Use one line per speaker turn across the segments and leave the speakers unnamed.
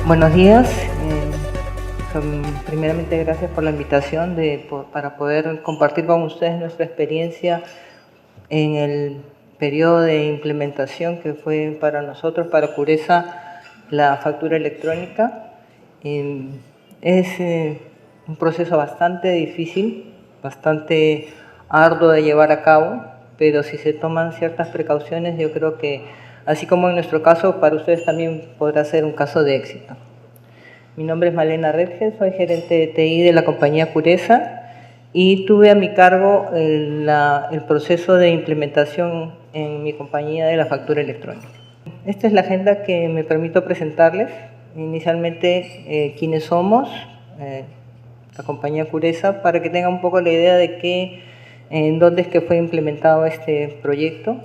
Buenos días. Primeramente, gracias por la invitación para poder compartir con ustedes nuestra experiencia en el periodo de implementación que fue para nosotros, para Curesa, la factura electrónica. Es un proceso bastante difícil, bastante arduo de llevar a cabo, pero si se toman ciertas precauciones, yo creo que, así como en nuestro caso, para ustedes también podrá ser un caso de éxito. Mi nombre es Malena Redgen, soy gerente de TI de la compañía Curesa y tuve a mi cargo el proceso de implementación en mi compañía de la factura electrónica. Esta es la agenda que me permito presentarles. Inicialmente, quiénes somos, la compañía Curesa, para que tengan un poco la idea de en dónde es que fue implementado este proyecto.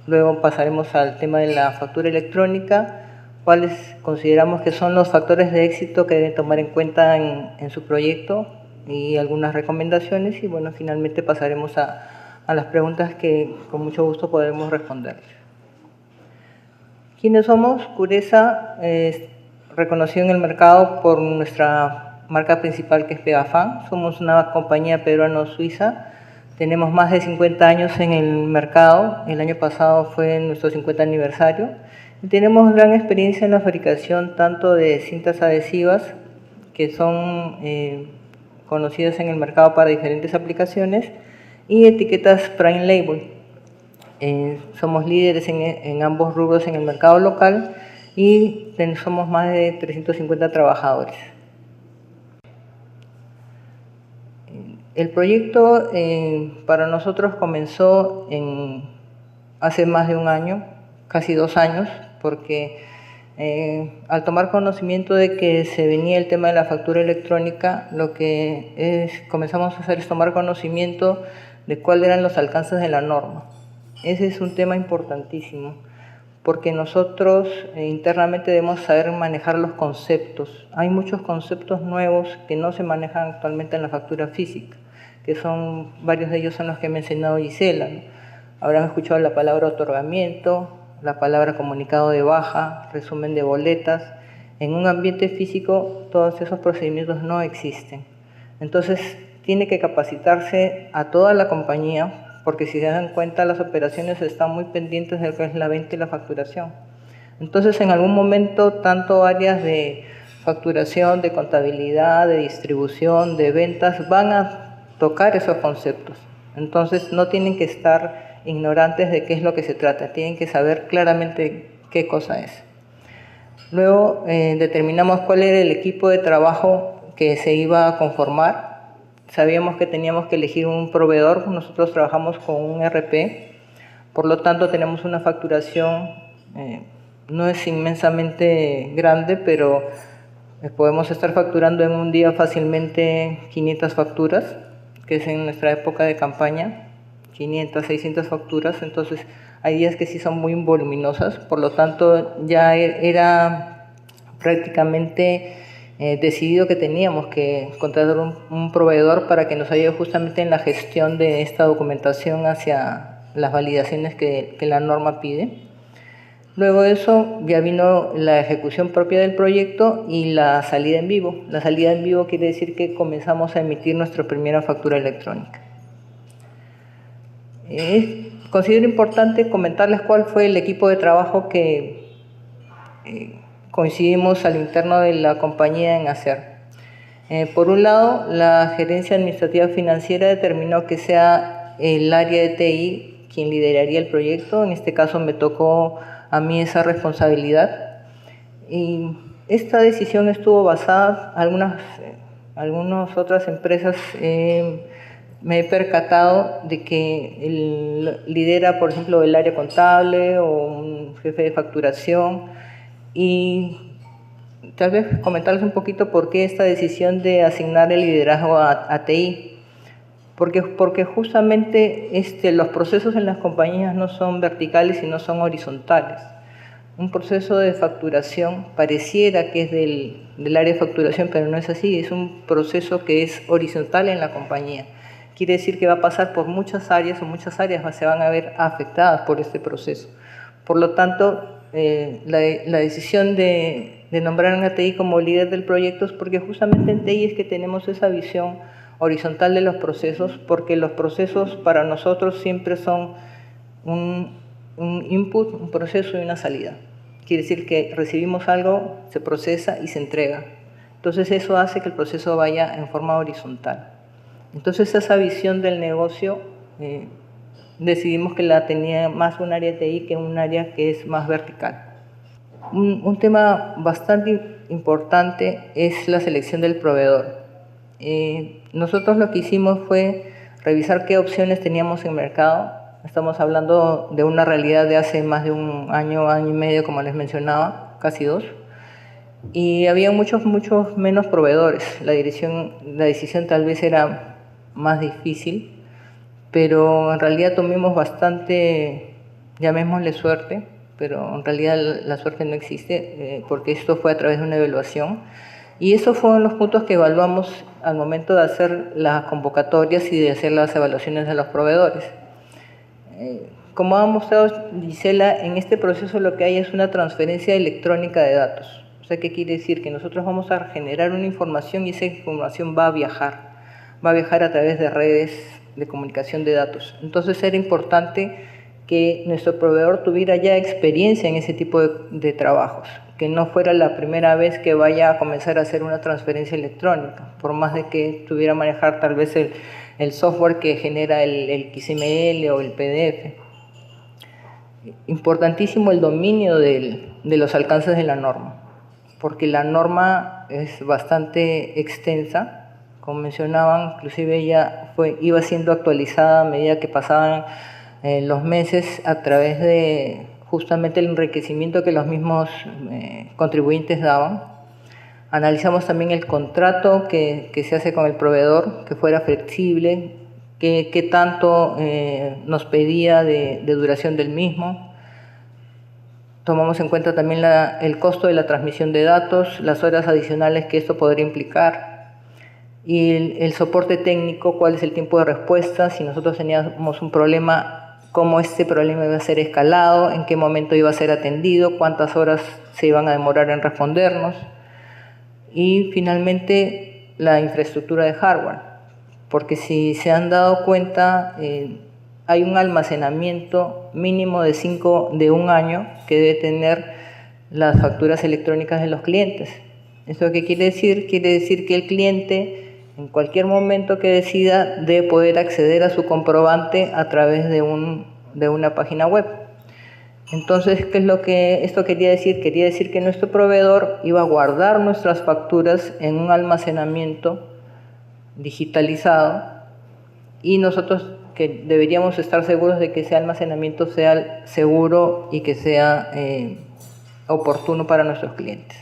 Luego pasaremos al tema de la factura electrónica, cuáles consideramos que son los factores de éxito que deben tomar en cuenta en su proyecto y algunas recomendaciones, y bueno, finalmente pasaremos a las preguntas que con mucho gusto podremos responderles. ¿Quiénes somos? Curesa es reconocido en el mercado por nuestra marca principal, que es Pegafan. Somos una compañía peruano-suiza. Tenemos más de 50 años en el mercado. El año pasado fue nuestro 50 aniversario. Y tenemos gran experiencia en la fabricación tanto de cintas adhesivas, que son conocidas en el mercado para diferentes aplicaciones, y etiquetas Prime Label. Somos líderes en ambos rubros en el mercado local y somos más de 350 trabajadores. El proyecto para nosotros comenzó hace más de un año, casi 2 años, porque al tomar conocimiento de que se venía el tema de la factura electrónica, lo que comenzamos a hacer es tomar conocimiento de cuáles eran los alcances de la norma. Ese es un tema importantísimo, porque nosotros internamente debemos saber manejar los conceptos. Hay muchos conceptos nuevos que no se manejan actualmente en la factura física, que son, varios de ellos son los que ha mencionado Gisela, ¿no? Habrán escuchado la palabra otorgamiento, la palabra comunicado de baja, resumen de boletas. En un ambiente físico todos esos procedimientos no existen. Entonces tiene que capacitarse a toda la compañía, porque si se dan cuenta las operaciones están muy pendientes de lo que es la venta y la facturación. Entonces en algún momento tanto áreas de facturación, de contabilidad, de distribución, de ventas van a tocar esos conceptos. Entonces no tienen que estar ignorantes de qué es lo que se trata, tienen que saber claramente qué cosa es. Luego determinamos cuál era el equipo de trabajo que se iba a conformar. Sabíamos que teníamos que elegir un proveedor. Nosotros trabajamos con un ERP, por lo tanto tenemos una facturación, no es inmensamente grande, pero podemos estar facturando en un día fácilmente 500 facturas, que es en nuestra época de campaña, 500, 600 facturas. Entonces hay días que sí son muy voluminosas, por lo tanto ya era prácticamente decidido que teníamos que contratar un proveedor para que nos ayude justamente en la gestión de esta documentación hacia las validaciones que la norma pide. Luego de eso ya vino la ejecución propia del proyecto y la salida en vivo. La salida en vivo quiere decir que comenzamos a emitir nuestra primera factura electrónica. Considero importante comentarles cuál fue el equipo de trabajo que coincidimos al interno de la compañía en hacer. Por un lado, la gerencia administrativa financiera determinó que sea el área de TI quien lideraría el proyecto. En este caso me tocó a mí esa responsabilidad. Y esta decisión estuvo basada en algunas otras empresas. Me he percatado de que lidera, por ejemplo, el área contable o un jefe de facturación, y tal vez comentarles un poquito por qué esta decisión de asignar el liderazgo a TI. Porque justamente los procesos en las compañías no son verticales, sino son horizontales. Un proceso de facturación pareciera que es del área de facturación, pero no es así. Es un proceso que es horizontal en la compañía. Quiere decir que va a pasar por muchas áreas, o muchas áreas se van a ver afectadas por este proceso. Por lo tanto, la decisión de de nombrar a TI como líder del proyecto es porque justamente en TI es que tenemos esa visión horizontal de los procesos, porque los procesos para nosotros siempre son un input, un proceso y una salida. Quiere decir que recibimos algo, se procesa y se entrega. Entonces eso hace que el proceso vaya en forma horizontal. Entonces esa visión del negocio decidimos que la tenía más un área de TI que un área que es más vertical. Un tema bastante importante es la selección del proveedor. Nosotros lo que hicimos fue revisar qué opciones teníamos en el mercado. Estamos hablando de una realidad de hace más de un año, año y medio, como les mencionaba, casi 2. Y había muchos menos proveedores. La decisión tal vez era más difícil, pero en realidad tuvimos bastante, llamémosle suerte, pero en realidad la suerte no existe, porque esto fue a través de una evaluación. Y esos fueron los puntos que evaluamos al momento de hacer las convocatorias y de hacer las evaluaciones de los proveedores. Como ha mostrado Gisela, en este proceso lo que hay es una transferencia electrónica de datos. O sea, ¿qué quiere decir? Que nosotros vamos a generar una información y esa información va a viajar a través de redes de comunicación de datos. Entonces era importante que nuestro proveedor tuviera ya experiencia en ese tipo de trabajos, que no fuera la primera vez que vaya a comenzar a hacer una transferencia electrónica, por más de que tuviera manejar tal vez el software que genera el XML o el PDF. Importantísimo el dominio de los alcances de la norma, porque la norma es bastante extensa. Como mencionaban, inclusive ella iba siendo actualizada a medida que pasaban los meses a través de justamente el enriquecimiento que los mismos contribuyentes daban. Analizamos también el contrato que se hace con el proveedor, que fuera flexible, qué tanto nos pedía de duración del mismo. Tomamos en cuenta también el costo de la transmisión de datos, las horas adicionales que esto podría implicar, y el soporte técnico, cuál es el tiempo de respuesta, si nosotros teníamos un problema, cómo este problema iba a ser escalado, en qué momento iba a ser atendido, cuántas horas se iban a demorar en respondernos, y finalmente la infraestructura de hardware, porque si se han dado cuenta, hay un almacenamiento mínimo de un año que debe tener las facturas electrónicas de los clientes. ¿Eso qué quiere decir? Quiere decir que el cliente en cualquier momento que decida debe poder acceder a su comprobante a través de una página web. Entonces, ¿qué es lo que esto quería decir? Quería decir que nuestro proveedor iba a guardar nuestras facturas en un almacenamiento digitalizado y nosotros que deberíamos estar seguros de que ese almacenamiento sea seguro y que sea oportuno para nuestros clientes.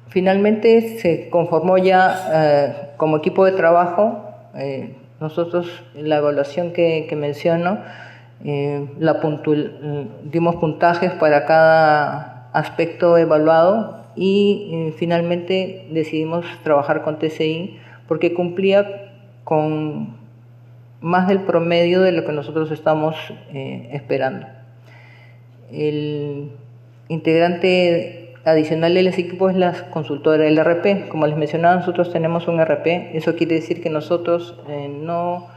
Finalmente se conformó ya como equipo de trabajo. Nosotros la evaluación que menciono, dimos puntajes para cada aspecto evaluado y finalmente decidimos trabajar con TCI porque cumplía con más del promedio de lo que nosotros estamos esperando. El integrante adicional del equipo es la consultora del RP. Como les mencionaba, nosotros tenemos un RP. Eso quiere decir que nosotros no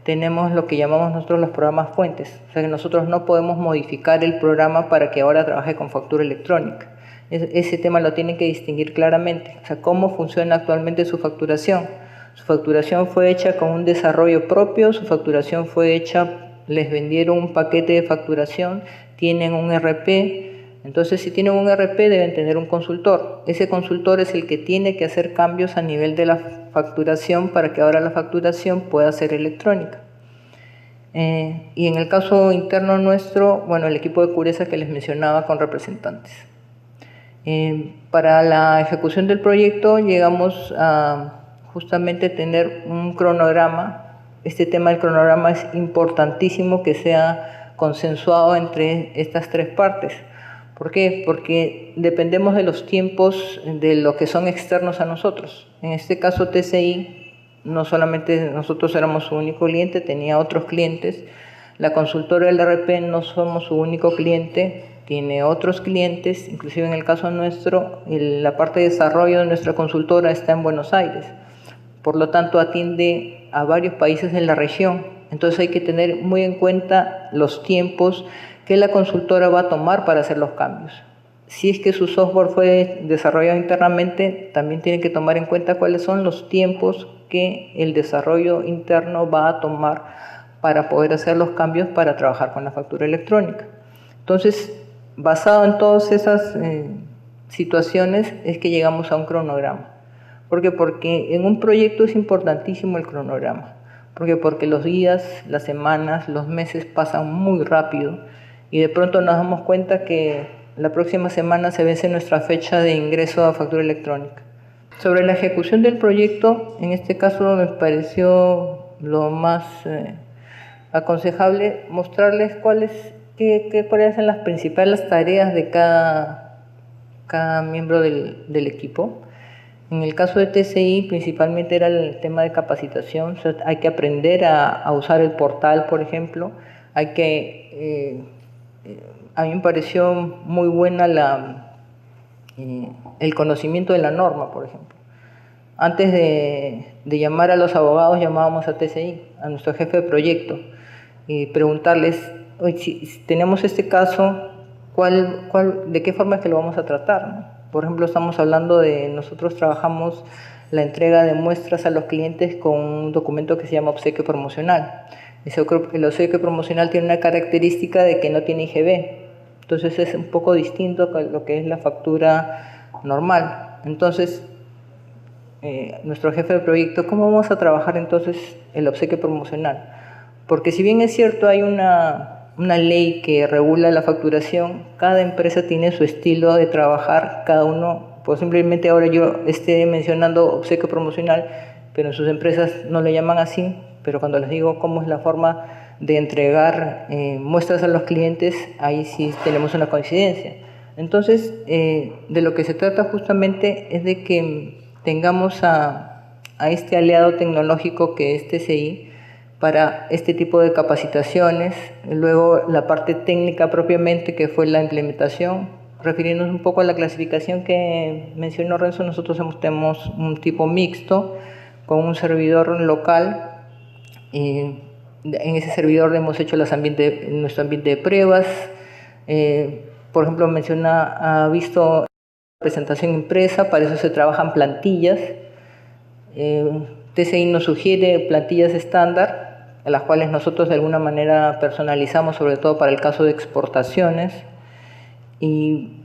tenemos lo que llamamos nosotros los programas fuentes. O sea que nosotros no podemos modificar el programa para que ahora trabaje con factura electrónica. Ese tema lo tienen que distinguir claramente. O sea, cómo funciona actualmente su facturación. Su facturación fue hecha con un desarrollo propio, su facturación fue hecha, les vendieron un paquete de facturación, tienen un RP. Entonces, si tienen un RP, deben tener un consultor. Ese consultor es el que tiene que hacer cambios a nivel de la facturación para que ahora la facturación pueda ser electrónica. Y en el caso interno nuestro, bueno, el equipo de Curesa que les mencionaba con representantes. Para la ejecución del proyecto llegamos a justamente tener un cronograma. Este tema del cronograma es importantísimo que sea consensuado entre estas tres partes. ¿Por qué? Porque dependemos de los tiempos de lo que son externos a nosotros. En este caso TCI, no solamente nosotros éramos su único cliente, tenía otros clientes. La consultora del RP no somos su único cliente, tiene otros clientes, inclusive en el caso nuestro, la parte de desarrollo de nuestra consultora está en Buenos Aires. Por lo tanto, atiende a varios países de la región. Entonces hay que tener muy en cuenta los tiempos que la consultora va a tomar para hacer los cambios. Si es que su software fue desarrollado internamente, también tienen que tomar en cuenta cuáles son los tiempos que el desarrollo interno va a tomar para poder hacer los cambios para trabajar con la factura electrónica. Entonces, basado en todas esas situaciones, es que llegamos a un cronograma. ¿Por qué? Porque en un proyecto es importantísimo el cronograma. ¿Por qué? Porque los días, las semanas, los meses pasan muy rápido y de pronto nos damos cuenta que la próxima semana se vence nuestra fecha de ingreso a factura electrónica. Sobre la ejecución del proyecto, en este caso me pareció lo más aconsejable mostrarles cuáles son las principales tareas de cada miembro del equipo. En el caso de TCI, principalmente era el tema de capacitación. O sea, hay que aprender a usar el portal, por ejemplo. A mí me pareció muy buena el conocimiento de la norma, por ejemplo. Antes de llamar a los abogados, llamábamos a TCI, a nuestro jefe de proyecto, y preguntarles, oye, si tenemos este caso, ¿de qué forma es que lo vamos a tratar, ¿no? Por ejemplo, estamos hablando nosotros trabajamos la entrega de muestras a los clientes con un documento que se llama obsequio promocional. El obsequio promocional tiene una característica de que no tiene IGB, entonces es un poco distinto a lo que es la factura normal. Entonces, nuestro jefe de proyecto, ¿cómo vamos a trabajar entonces el obsequio promocional? Porque si bien es cierto, hay una ley que regula la facturación, cada empresa tiene su estilo de trabajar, cada uno, pues simplemente ahora yo esté mencionando obsequio promocional, pero en sus empresas no le llaman así, pero cuando les digo cómo es la forma de entregar muestras a los clientes, ahí sí tenemos una coincidencia. Entonces, de lo que se trata justamente es de que tengamos a este aliado tecnológico que es TCI para este tipo de capacitaciones, luego la parte técnica propiamente que fue la implementación. Refiriéndonos un poco a la clasificación que mencionó Renzo, nosotros tenemos un tipo mixto con un servidor local. En ese servidor hemos hecho nuestro ambiente de pruebas. Por ejemplo, ha visto presentación impresa, para eso se trabajan plantillas. TCI nos sugiere plantillas estándar, a las cuales nosotros de alguna manera personalizamos, sobre todo para el caso de exportaciones. Y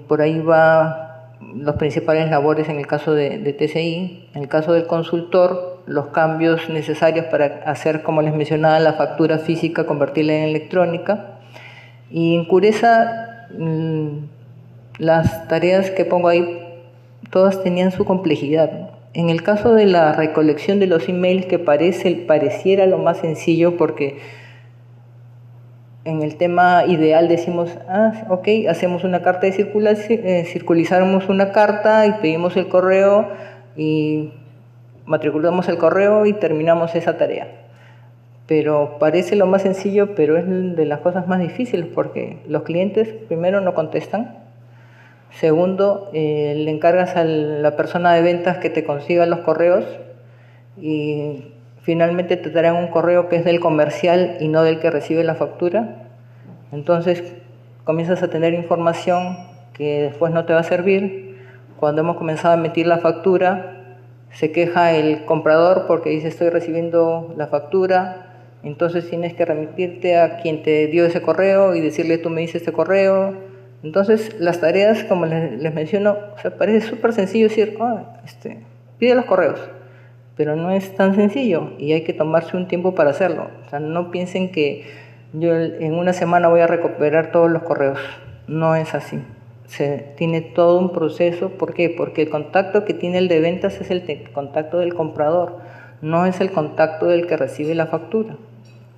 por ahí va las principales labores en el caso de TCI. En el caso del consultor, los cambios necesarios para hacer, como les mencionaba, la factura física, convertirla en electrónica. Y en Curesa, las tareas que pongo ahí, todas tenían su complejidad, ¿no? En el caso de la recolección de los emails, que pareciera lo más sencillo, porque en el tema ideal decimos, ok, hacemos una carta de circulizamos una carta y pedimos el correo y matriculamos el correo y terminamos esa tarea. Pero parece lo más sencillo, pero es de las cosas más difíciles, porque los clientes primero no contestan. Segundo, le encargas a la persona de ventas que te consiga los correos y finalmente te darán un correo que es del comercial y no del que recibe la factura. Entonces comienzas a tener información que después no te va a servir. Cuando hemos comenzado a emitir la factura, se queja el comprador porque dice estoy recibiendo la factura, entonces tienes que remitirte a quien te dio ese correo y decirle tú me dices este correo. Entonces, las tareas, como les menciono, parece súper sencillo decir, pide los correos, pero no es tan sencillo y hay que tomarse un tiempo para hacerlo. O sea, no piensen que yo en una semana voy a recuperar todos los correos. No es así. Tiene todo un proceso. ¿Por qué? Porque el contacto que tiene el de ventas es el contacto del comprador, no es el contacto del que recibe la factura.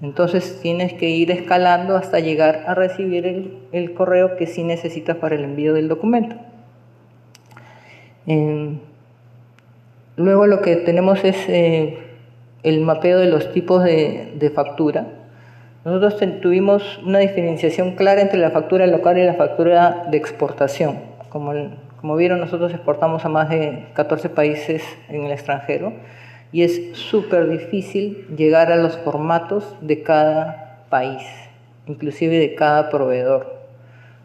Entonces tienes que ir escalando hasta llegar a recibir el correo que sí necesitas para el envío del documento. Luego lo que tenemos es el mapeo de los tipos de factura. Nosotros tuvimos una diferenciación clara entre la factura local y la factura de exportación. Como vieron, nosotros exportamos a más de 14 países en el extranjero y es súper difícil llegar a los formatos de cada país, inclusive de cada proveedor.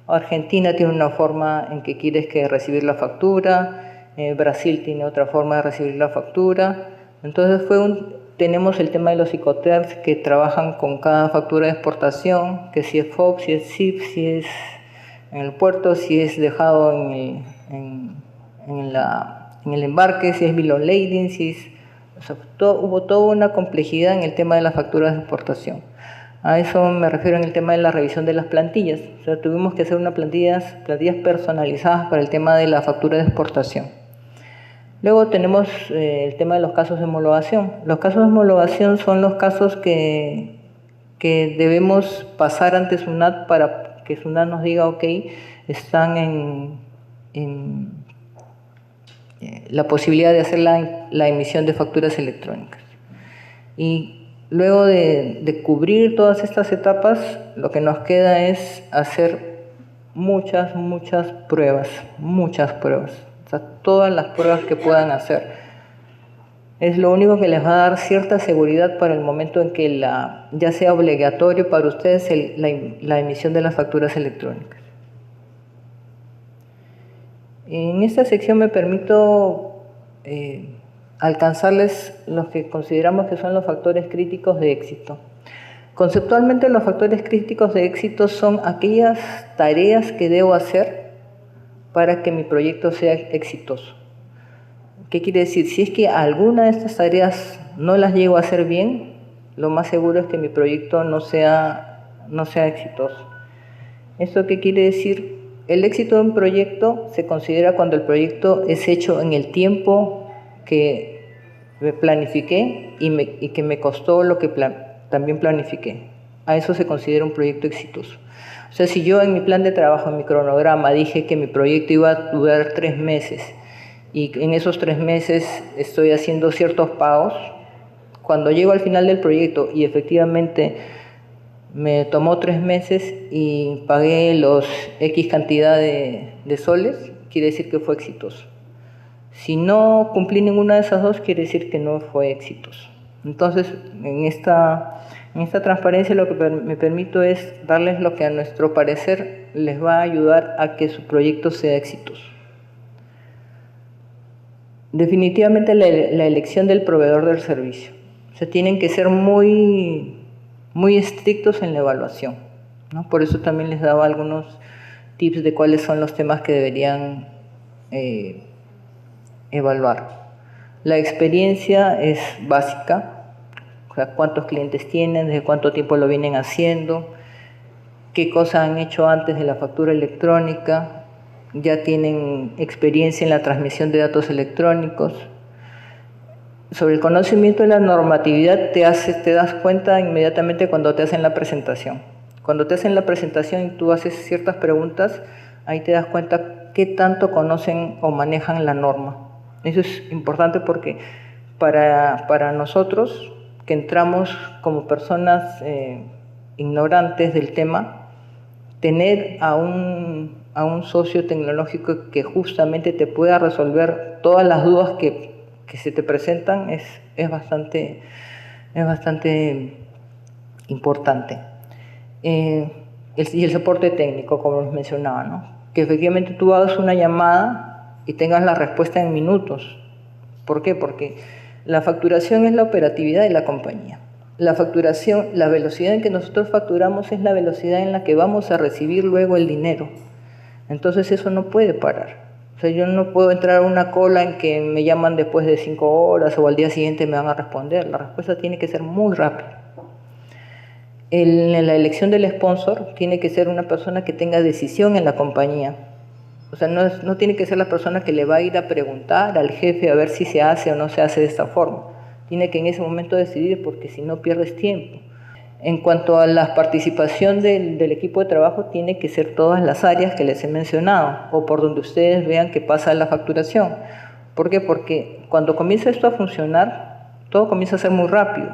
Argentina tiene una forma en que quieres que recibir la factura, Brasil tiene otra forma de recibir la factura. Entonces tenemos el tema de los Icoterms que trabajan con cada factura de exportación, que si es FOB, si es CIF, si es en el puerto, si es dejado en el embarque, si es bill of lading, hubo toda una complejidad en el tema de las facturas de exportación. A eso me refiero en el tema de la revisión de las plantillas. O sea, tuvimos que hacer unas plantillas personalizadas para el tema de la factura de exportación. Luego tenemos el tema de los casos de homologación. Los casos de homologación son los casos que debemos pasar ante SUNAT para que SUNAT nos diga, ok, están en la posibilidad de hacer la emisión de facturas electrónicas. Y luego de cubrir todas estas etapas, lo que nos queda es hacer muchas pruebas, o sea, todas las pruebas que puedan hacer. Es lo único que les va a dar cierta seguridad para el momento en que ya sea obligatorio para ustedes la emisión de las facturas electrónicas. En esta sección me permito alcanzarles los que consideramos que son los factores críticos de éxito. Conceptualmente, los factores críticos de éxito son aquellas tareas que debo hacer para que mi proyecto sea exitoso. ¿Qué quiere decir? Si es que alguna de estas tareas no las llego a hacer bien, lo más seguro es que mi proyecto no sea exitoso. ¿Esto qué quiere decir? El éxito de un proyecto se considera cuando el proyecto es hecho en el tiempo que me planifiqué y que me costó lo que también planifiqué. A eso se considera un proyecto exitoso. O sea, si yo en mi plan de trabajo, en mi cronograma, dije que mi proyecto iba a durar 3 meses y en esos 3 meses estoy haciendo ciertos pagos, cuando llego al final del proyecto y efectivamente me tomó 3 meses y pagué los X cantidad de soles, quiere decir que fue exitoso. Si no cumplí ninguna de esas dos, quiere decir que no fue exitoso. Entonces, en esta transparencia lo que me permito es darles lo que a nuestro parecer les va a ayudar a que su proyecto sea exitoso. Definitivamente la elección del proveedor del servicio. O sea, tienen que ser muy estrictos en la evaluación, ¿no? Por eso también les daba algunos tips de cuáles son los temas que deberían evaluar. La experiencia es básica. O sea, cuántos clientes tienen, desde cuánto tiempo lo vienen haciendo, qué cosas han hecho antes de la factura electrónica, ya tienen experiencia en la transmisión de datos electrónicos. Sobre el conocimiento de la normatividad te das cuenta inmediatamente cuando te hacen la presentación. Cuando te hacen la presentación y tú haces ciertas preguntas, ahí te das cuenta qué tanto conocen o manejan la norma. Eso es importante porque para nosotros, que entramos como personas ignorantes del tema, tener a un socio tecnológico que justamente te pueda resolver todas las dudas que se te presentan es bastante importante. Y el soporte técnico, como les mencionaba, ¿no? Que efectivamente tú hagas una llamada y tengas la respuesta en minutos. ¿Por qué? Porque la facturación es la operatividad de la compañía. La facturación, la velocidad en que nosotros facturamos es la velocidad en la que vamos a recibir luego el dinero. Entonces eso no puede parar. O sea, yo no puedo entrar a una cola en que me llaman después de 5 horas o al día siguiente me van a responder. La respuesta tiene que ser muy rápida. En la elección del sponsor tiene que ser una persona que tenga decisión en la compañía. O sea, no tiene que ser la persona que le va a ir a preguntar al jefe a ver si se hace o no se hace de esta forma. Tiene que en ese momento decidir, porque si no pierdes tiempo. En cuanto a la participación del equipo de trabajo, tiene que ser todas las áreas que les he mencionado o por donde ustedes vean que pasa la facturación. ¿Por qué? Porque cuando comienza esto a funcionar, todo comienza a ser muy rápido.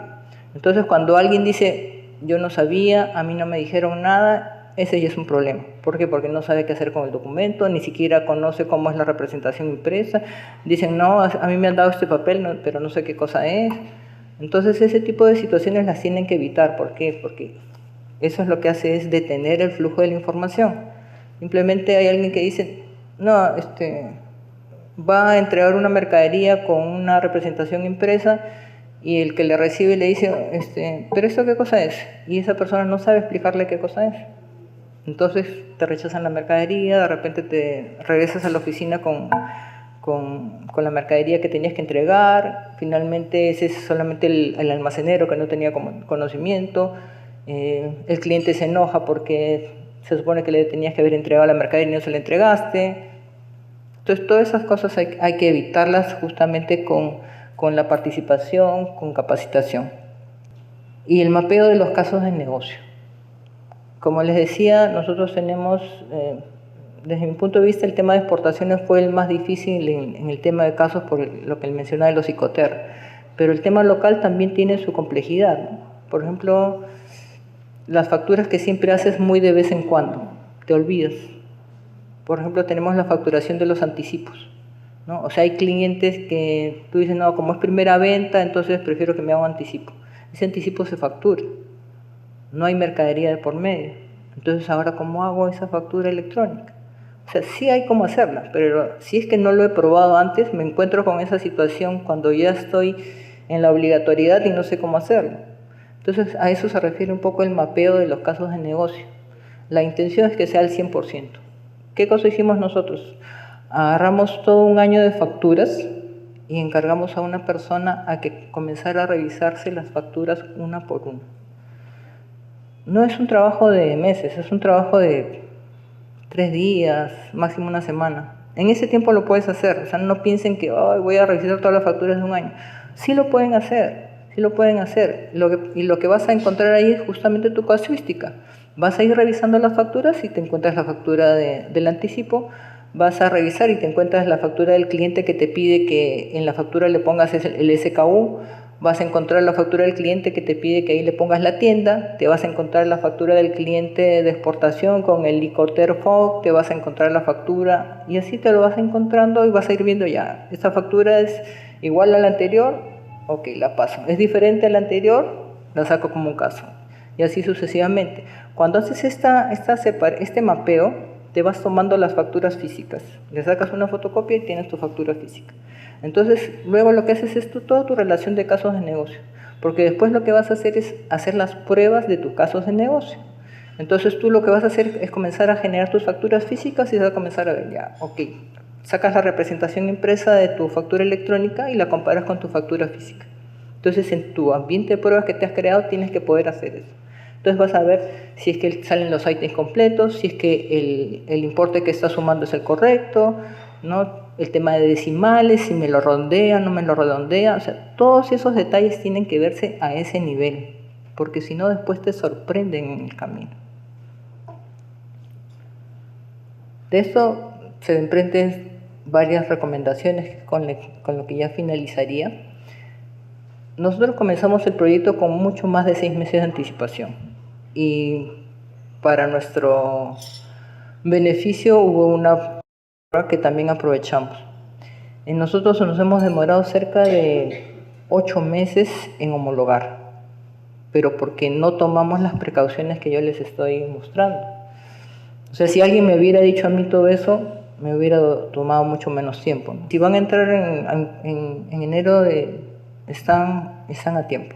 Entonces, cuando alguien dice, yo no sabía, a mí no me dijeron nada, ese ya es un problema. ¿Por qué? Porque no sabe qué hacer con el documento, ni siquiera conoce cómo es la representación impresa. Dicen, no, a mí me han dado este papel, no, pero no sé qué cosa es. Entonces ese tipo de situaciones las tienen que evitar. ¿Por qué? Porque eso es lo que hace es detener el flujo de la información. Simplemente hay alguien que dice, no, va a entregar una mercadería con una representación impresa y el que le recibe le dice, ¿pero esto qué cosa es? Y esa persona no sabe explicarle qué cosa es. Entonces te rechazan la mercadería, de repente te regresas a la oficina con la mercadería que tenías que entregar, finalmente ese es solamente el almacenero que no tenía conocimiento, el cliente se enoja porque se supone que le tenías que haber entregado la mercadería y no se la entregaste. Entonces todas esas cosas hay que evitarlas justamente con la participación, con capacitación. Y el mapeo de los casos de negocio. Como les decía, nosotros tenemos, desde mi punto de vista, el tema de exportaciones fue el más difícil en el tema de casos por lo que mencionaba de los Icoter. Pero el tema local también tiene su complejidad, ¿no? Por ejemplo, las facturas que siempre haces muy de vez en cuando, te olvidas. Por ejemplo, tenemos la facturación de los anticipos, ¿no? O sea, hay clientes que tú dices, no, como es primera venta, entonces prefiero que me haga un anticipo. Ese anticipo se factura. No hay mercadería de por medio. Entonces, ¿ahora cómo hago esa factura electrónica? O sea, sí hay cómo hacerla, pero si es que no lo he probado antes, me encuentro con esa situación cuando ya estoy en la obligatoriedad y no sé cómo hacerlo. Entonces, a eso se refiere un poco el mapeo de los casos de negocio. La intención es que sea al 100%. ¿Qué cosa hicimos nosotros? Agarramos todo un año de facturas y encargamos a una persona a que comenzara a revisarse las facturas una por una. No es un trabajo de meses, es un trabajo de 3 días, máximo una semana. En ese tiempo lo puedes hacer, o sea, no piensen que voy a revisar todas las facturas de un año. Sí lo pueden hacer, sí lo pueden hacer. Y lo que vas a encontrar ahí es justamente tu casuística. Vas a ir revisando las facturas y te encuentras la factura del anticipo, vas a revisar y te encuentras la factura del cliente que te pide que en la factura le pongas el SKU, vas a encontrar la factura del cliente que te pide que ahí le pongas la tienda, te vas a encontrar la factura del cliente de exportación con el Icoter FOB, te vas a encontrar la factura y así te lo vas encontrando y vas a ir viendo ya, esta factura es igual a la anterior, ok, la paso, es diferente a la anterior, la saco como un caso y así sucesivamente. Cuando haces este mapeo, te vas tomando las facturas físicas, le sacas una fotocopia y tienes tu factura física. Entonces, luego lo que haces es toda tu relación de casos de negocio, porque después lo que vas a hacer es hacer las pruebas de tus casos de negocio. Entonces, tú lo que vas a hacer es comenzar a generar tus facturas físicas y vas a comenzar a ver ya, ok, sacas la representación impresa de tu factura electrónica y la comparas con tu factura física. Entonces, en tu ambiente de pruebas que te has creado, tienes que poder hacer eso. Entonces vas a ver si es que salen los ítems completos, si es que el importe que estás sumando es el correcto, ¿no? El tema de decimales, si me lo rondea, no me lo redondea, o sea, todos esos detalles tienen que verse a ese nivel, porque si no después te sorprenden en el camino. De esto se desprenden varias recomendaciones con lo que ya finalizaría. Nosotros comenzamos el proyecto con mucho más de 6 meses de anticipación y para nuestro beneficio hubo una que también aprovechamos. Nosotros nos hemos demorado cerca de 8 meses en homologar, pero porque no tomamos las precauciones que yo les estoy mostrando. O sea, si alguien me hubiera dicho a mí todo eso, me hubiera tomado mucho menos tiempo, ¿no? Si van a entrar en enero, están a tiempo.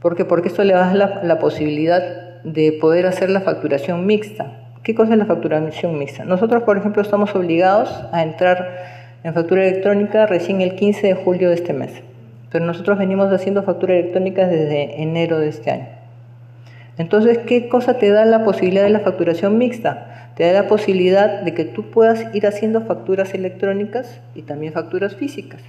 ¿Por qué? Porque esto le da la posibilidad de poder hacer la facturación mixta. ¿Qué cosa es la facturación mixta? Nosotros, por ejemplo, estamos obligados a entrar en factura electrónica recién el 15 de julio de este mes. Pero nosotros venimos haciendo factura electrónica desde enero de este año. Entonces, ¿qué cosa te da la posibilidad de la facturación mixta? Te da la posibilidad de que tú puedas ir haciendo facturas electrónicas y también facturas físicas.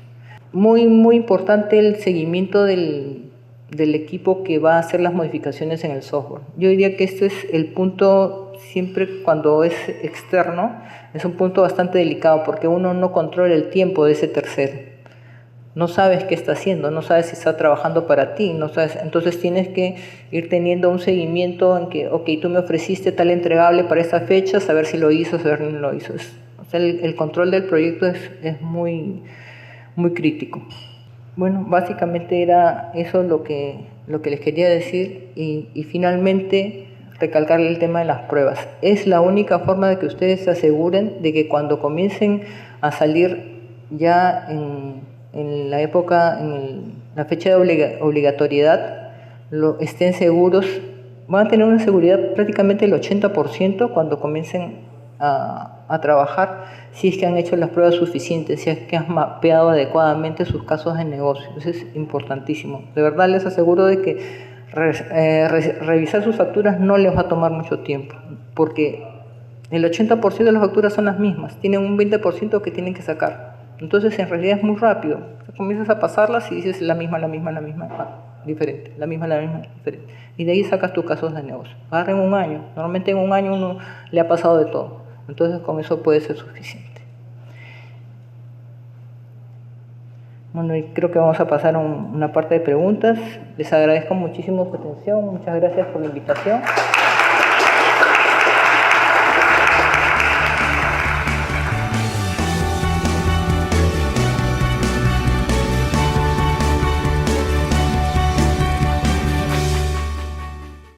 Muy, muy importante el seguimiento del equipo que va a hacer las modificaciones en el software. Yo diría que este es el punto, siempre cuando es externo, es un punto bastante delicado porque uno no controla el tiempo de ese tercero. no sabes qué está haciendo, no sabes si está trabajando para ti, no sabes, entonces tienes que ir teniendo un seguimiento en que, ok, tú me ofreciste tal entregable para esta fecha, saber si lo hizo, saber si no lo hizo. O sea, el control del proyecto es muy, muy crítico. Bueno, básicamente era eso lo que les quería decir y finalmente recalcarle el tema de las pruebas. Es la única forma de que ustedes se aseguren de que cuando comiencen a salir ya en la época, la fecha de obligatoriedad, estén seguros, van a tener una seguridad prácticamente del 80% cuando comiencen a trabajar, si es que han hecho las pruebas suficientes, si es que han mapeado adecuadamente sus casos de negocio. Eso es importantísimo. De verdad les aseguro de que revisar sus facturas no les va a tomar mucho tiempo, porque el 80% de las facturas son las mismas, tienen un 20% que tienen que sacar. Entonces en realidad es muy rápido. Comienzas a pasarlas y dices la misma, diferente, la misma, diferente. Y de ahí sacas tus casos de negocio. Agarren un año. Normalmente en un año uno le ha pasado de todo. Entonces con eso puede ser suficiente. Bueno, y creo que vamos a pasar a una parte de preguntas. Les agradezco muchísimo su atención. Muchas gracias por la invitación.